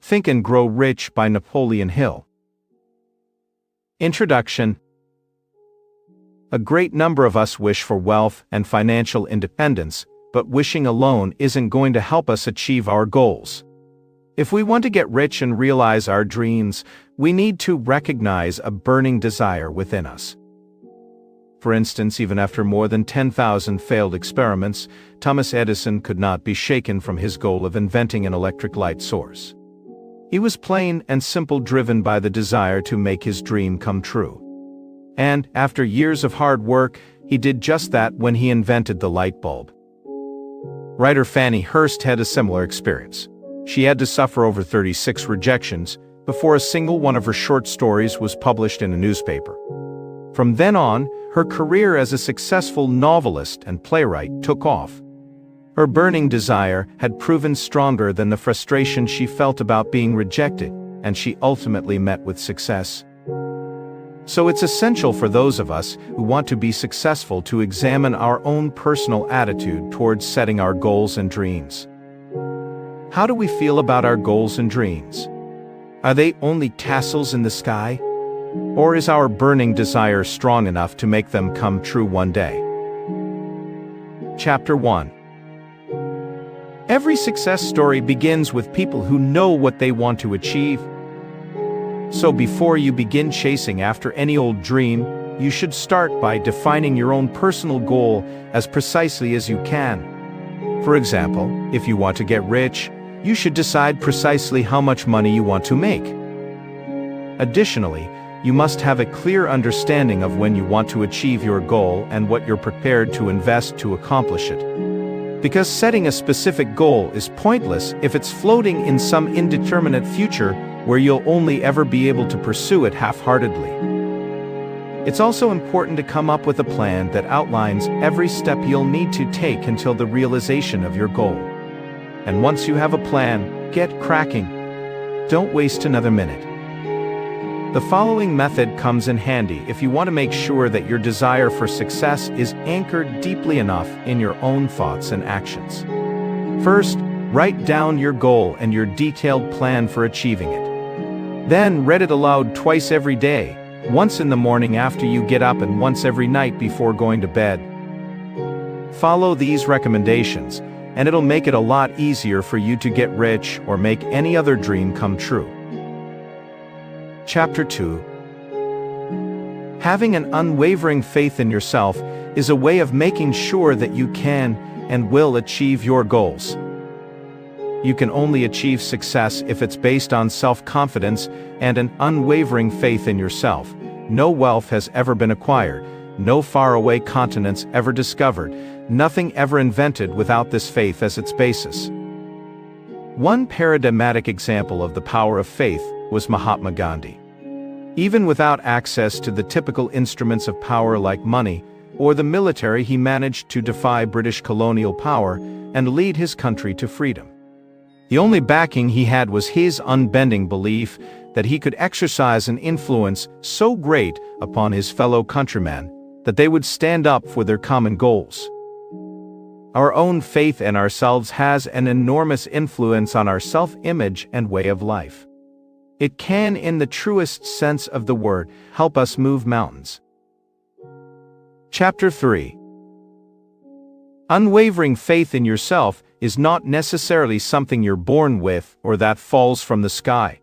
Think and Grow Rich by Napoleon Hill. Introduction. A great number of us wish for wealth and financial independence, but wishing alone isn't going to help us achieve our goals. If we want to get rich and realize our dreams, we need to recognize a burning desire within us. For instance, even after more than 10,000 failed experiments, Thomas Edison could not be shaken from his goal of inventing an electric light source. He was plain and simple driven by the desire to make his dream come true. And, after years of hard work, he did just that when he invented the light bulb. Writer Fannie Hurst had a similar experience. She had to suffer over 36 rejections before a single one of her short stories was published in a newspaper. From then on, her career as a successful novelist and playwright took off. Her burning desire had proven stronger than the frustration she felt about being rejected, and she ultimately met with success. So it's essential for those of us who want to be successful to examine our own personal attitude towards setting our goals and dreams. How do we feel about our goals and dreams? Are they only castles in the sky? Or is our burning desire strong enough to make them come true one day? Chapter 1. Every success story begins with people who know what they want to achieve. So before you begin chasing after any old dream, you should start by defining your own personal goal as precisely as you can. For example, if you want to get rich, you should decide precisely how much money you want to make. Additionally, you must have a clear understanding of when you want to achieve your goal and what you're prepared to invest to accomplish it. Because setting a specific goal is pointless if it's floating in some indeterminate future where you'll only ever be able to pursue it half-heartedly. It's also important to come up with a plan that outlines every step you'll need to take until the realization of your goal. And once you have a plan, get cracking. Don't waste another minute. The following method comes in handy if you want to make sure that your desire for success is anchored deeply enough in your own thoughts and actions. First, write down your goal and your detailed plan for achieving it. Then read it aloud twice every day, once in the morning after you get up and once every night before going to bed. Follow these recommendations, and it'll make it a lot easier for you to get rich or make any other dream come true. Chapter 2. Having an unwavering faith in yourself is a way of making sure that you can and will achieve your goals. You can only achieve success if it's based on self-confidence and an unwavering faith in yourself. No wealth has ever been acquired, no faraway continents ever discovered, nothing ever invented without this faith as its basis. One paradigmatic example of the power of faith was Mahatma Gandhi. Even without access to the typical instruments of power like money or the military, he managed to defy British colonial power and lead his country to freedom. The only backing he had was his unbending belief that he could exercise an influence so great upon his fellow countrymen that they would stand up for their common goals. Our own faith in ourselves has an enormous influence on our self-image and way of life. It can, in the truest sense of the word, help us move mountains. Chapter 3. Unwavering faith in yourself is not necessarily something you're born with or that falls from the sky.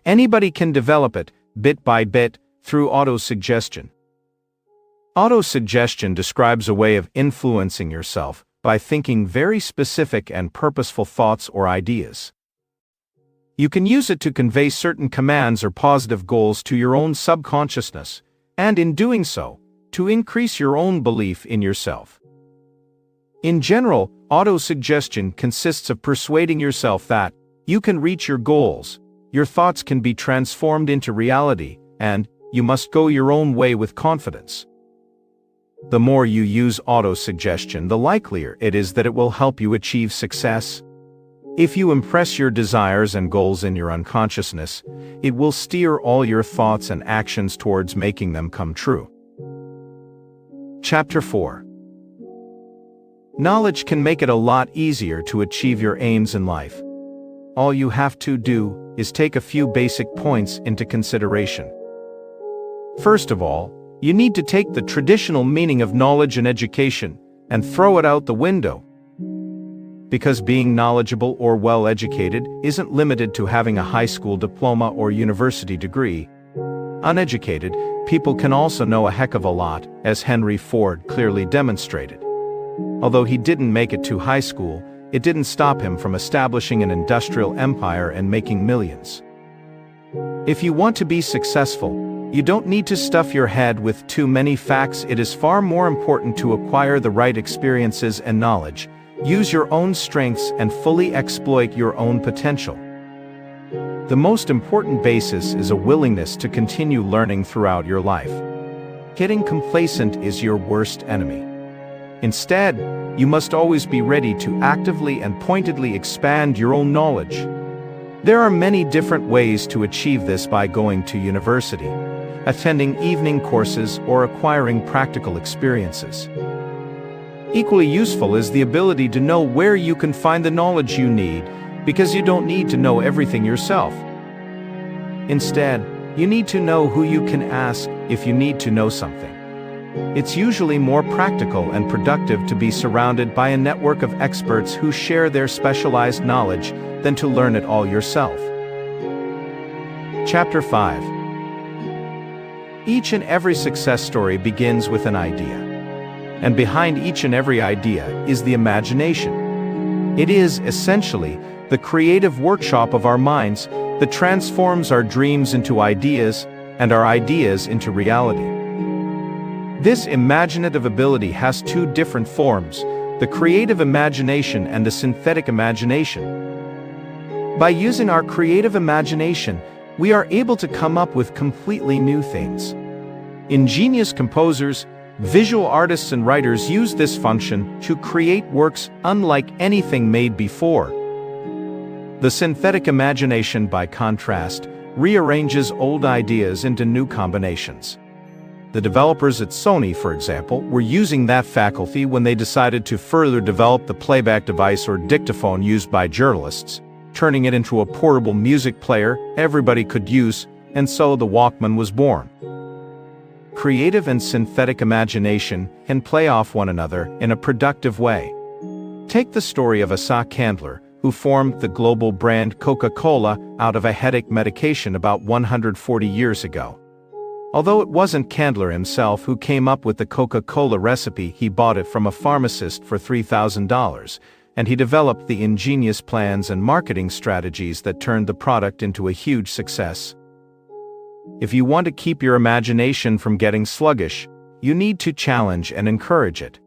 Anybody can develop it, bit by bit, through autosuggestion. Autosuggestion describes a way of influencing yourself by thinking very specific and purposeful thoughts or ideas. You can use it to convey certain commands or positive goals to your own subconsciousness, and in doing so, to increase your own belief in yourself. In general, autosuggestion consists of persuading yourself that you can reach your goals, your thoughts can be transformed into reality, and you must go your own way with confidence. The more you use autosuggestion, the likelier it is that it will help you achieve success. If you impress your desires and goals in your unconsciousness, it will steer all your thoughts and actions towards making them come true. Chapter 4. Knowledge can make it a lot easier to achieve your aims in life. All you have to do is take a few basic points into consideration. First of all, you need to take the traditional meaning of knowledge and education and throw it out the window. Because being knowledgeable or well-educated isn't limited to having a high school diploma or university degree. Uneducated people can also know a heck of a lot, as Henry Ford clearly demonstrated. Although he didn't make it to high school, it didn't stop him from establishing an industrial empire and making millions. If you want to be successful, you don't need to stuff your head with too many facts. It is far more important to acquire the right experiences and knowledge, use your own strengths, and fully exploit your own potential. The most important basis is a willingness to continue learning throughout your life. Getting complacent is your worst enemy. Instead, you must always be ready to actively and pointedly expand your own knowledge. There are many different ways to achieve this: by going to university, attending evening courses, or acquiring practical experiences. Equally useful is the ability to know where you can find the knowledge you need, because you don't need to know everything yourself. Instead, you need to know who you can ask if you need to know something. It's usually more practical and productive to be surrounded by a network of experts who share their specialized knowledge than to learn it all yourself. Chapter 5. Each and every success story begins with an idea. And behind each and every idea is the imagination. It is, essentially, the creative workshop of our minds that transforms our dreams into ideas and our ideas into reality. This imaginative ability has two different forms: the creative imagination and the synthetic imagination. By using our creative imagination, we are able to come up with completely new things. Ingenious composers, visual artists, and writers use this function to create works unlike anything made before. The synthetic imagination, by contrast, rearranges old ideas into new combinations. The developers at Sony, for example, were using that faculty when they decided to further develop the playback device or dictaphone used by journalists, turning it into a portable music player everybody could use, and so the Walkman was born. Creative and synthetic imagination can play off one another in a productive way. Take the story of Asa Candler, who formed the global brand Coca-Cola out of a headache medication about 140 years ago. Although it wasn't Candler himself who came up with the Coca-Cola recipe, he bought it from a pharmacist for $3,000, and he developed the ingenious plans and marketing strategies that turned the product into a huge success. If you want to keep your imagination from getting sluggish, you need to challenge and encourage it.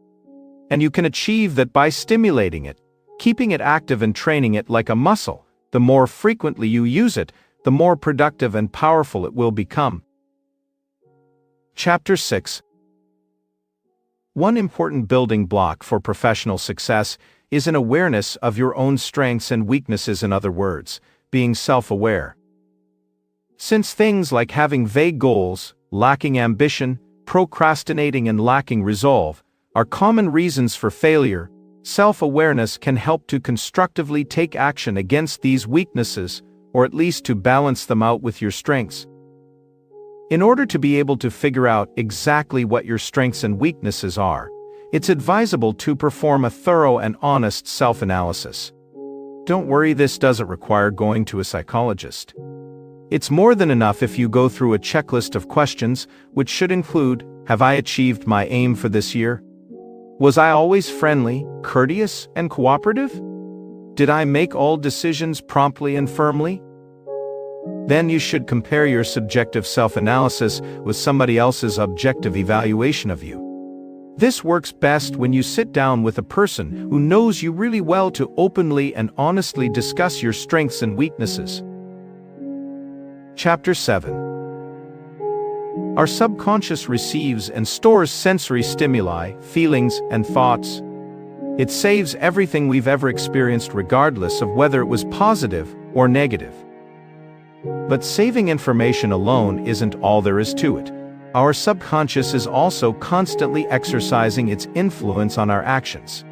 And you can achieve that by stimulating it, keeping it active, and training it like a muscle. The more frequently you use it, the more productive and powerful it will become. Chapter 6. One important building block for professional success is an awareness of your own strengths and weaknesses. In other words, being self-aware. Since things like having vague goals, lacking ambition, procrastinating, and lacking resolve are common reasons for failure, self-awareness can help to constructively take action against these weaknesses, or at least to balance them out with your strengths. In order to be able to figure out exactly what your strengths and weaknesses are, it's advisable to perform a thorough and honest self-analysis. Don't worry, this doesn't require going to a psychologist. It's more than enough if you go through a checklist of questions, which should include: have I achieved my aim for this year? Was I always friendly, courteous, and cooperative? Did I make all decisions promptly and firmly? Then you should compare your subjective self-analysis with somebody else's objective evaluation of you. This works best when you sit down with a person who knows you really well to openly and honestly discuss your strengths and weaknesses. Chapter 7. Our subconscious receives and stores sensory stimuli, feelings, and thoughts. It saves everything we've ever experienced, regardless of whether it was positive or negative. But saving information alone isn't all there is to it. Our subconscious is also constantly exercising its influence on our actions.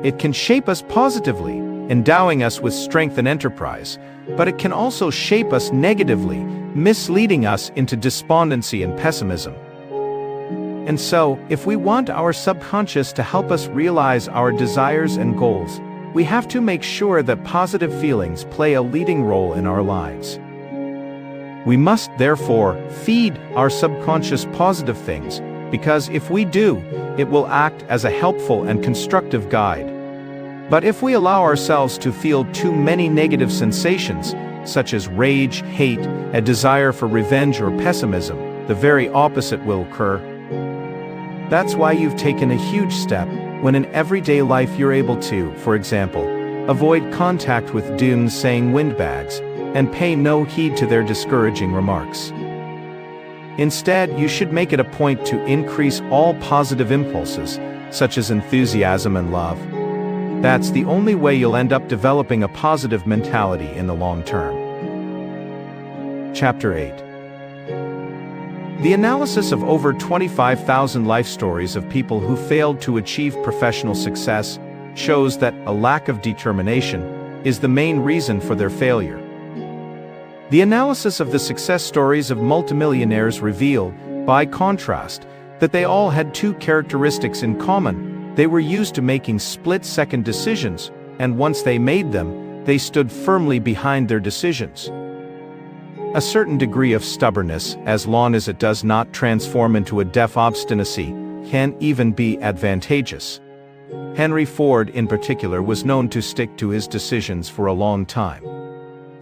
It can shape us positively, endowing us with strength and enterprise, but it can also shape us negatively, misleading us into despondency and pessimism. And so, if we want our subconscious to help us realize our desires and goals, we have to make sure that positive feelings play a leading role in our lives. We must therefore feed our subconscious positive things, because if we do, it will act as a helpful and constructive guide. But if we allow ourselves to feel too many negative sensations, such as rage, hate, a desire for revenge, or pessimism, the very opposite will occur. That's why you've taken a huge step when in everyday life you're able to, for example, avoid contact with doomsaying windbags and pay no heed to their discouraging remarks. Instead, you should make it a point to increase all positive impulses, such as enthusiasm and love. That's the only way you'll end up developing a positive mentality in the long term. Chapter 8. The analysis of over 25,000 life stories of people who failed to achieve professional success shows that a lack of determination is the main reason for their failure. The analysis of the success stories of multimillionaires revealed, by contrast, that they all had two characteristics in common. They were used to making split-second decisions, and once they made them, they stood firmly behind their decisions. A certain degree of stubbornness, as long as it does not transform into a deaf obstinacy, can even be advantageous. Henry Ford, in particular, was known to stick to his decisions for a long time.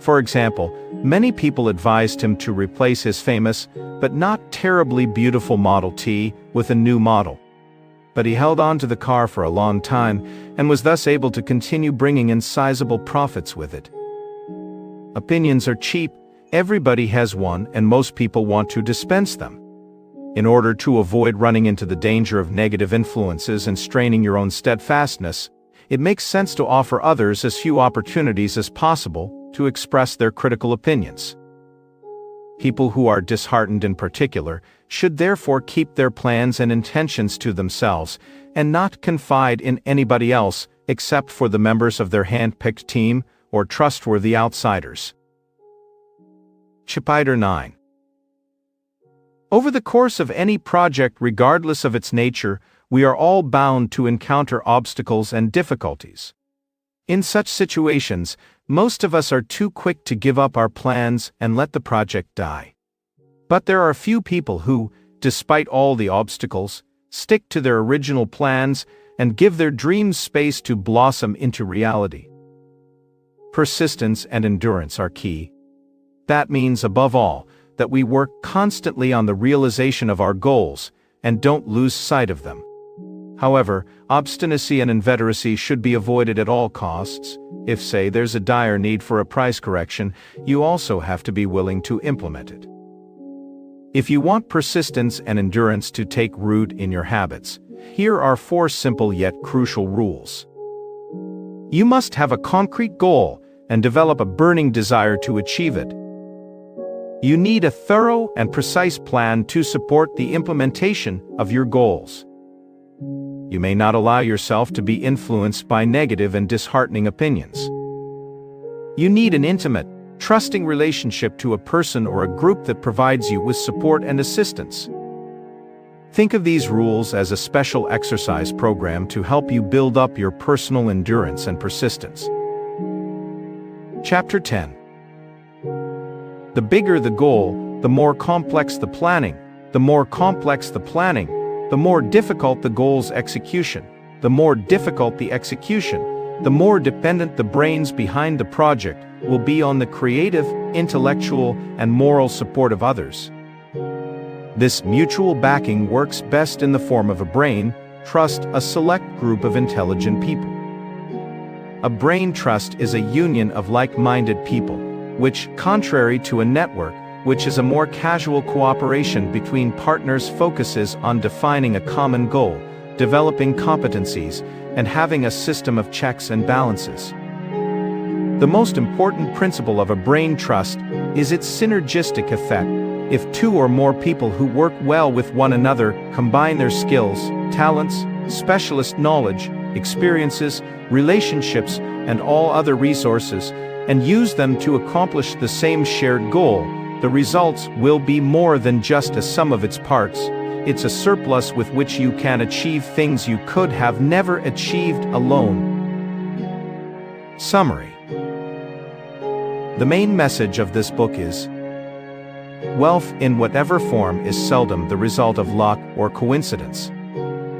For example, many people advised him to replace his famous, but not terribly beautiful Model T with a new model. But he held on to the car for a long time, and was thus able to continue bringing in sizable profits with it. Opinions are cheap, everybody has one, and most people want to dispense them. In order to avoid running into the danger of negative influences and straining your own steadfastness, it makes sense to offer others as few opportunities as possible to express their critical opinions. People who are disheartened in particular should therefore keep their plans and intentions to themselves and not confide in anybody else except for the members of their hand-picked team or trustworthy outsiders. Chapter 9. Over the course of any project, regardless of its nature, we are all bound to encounter obstacles and difficulties. In such situations, most of us are too quick to give up our plans and let the project die. But there are a few people who, despite all the obstacles, stick to their original plans and give their dreams space to blossom into reality. Persistence and endurance are key. That means, above all, that we work constantly on the realization of our goals and don't lose sight of them. However, obstinacy and inveteracy should be avoided at all costs. If, say, there's a dire need for a price correction, you also have to be willing to implement it. If you want persistence and endurance to take root in your habits, here are 4 simple yet crucial rules. You must have a concrete goal and develop a burning desire to achieve it. You need a thorough and precise plan to support the implementation of your goals. You may not allow yourself to be influenced by negative and disheartening opinions. You need an intimate, trusting relationship to a person or a group that provides you with support and assistance. Think of these rules as a special exercise program to help you build up your personal endurance and persistence. Chapter 10. The bigger the goal, the more complex the planning. The more complex the planning, the more difficult the goal's execution. The more difficult the execution, the more dependent the brains behind the project will be on the creative, intellectual, and moral support of others. This mutual backing works best in the form of a brain trust, a select group of intelligent people. A brain trust is a union of like-minded people, which, contrary to a network, which is a more casual cooperation between partners, focuses on defining a common goal, developing competencies, and having a system of checks and balances. The most important principle of a brain trust is its synergistic effect. If 2 or more people who work well with one another combine their skills, talents, specialist knowledge, experiences, relationships, and all other resources, and use them to accomplish the same shared goal, the results will be more than just a sum of its parts. It's a surplus with which you can achieve things you could have never achieved alone. Summary. The main message of this book is: wealth, in whatever form, is seldom the result of luck or coincidence.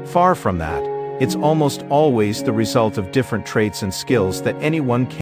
Far from that, it's almost always the result of different traits and skills that anyone can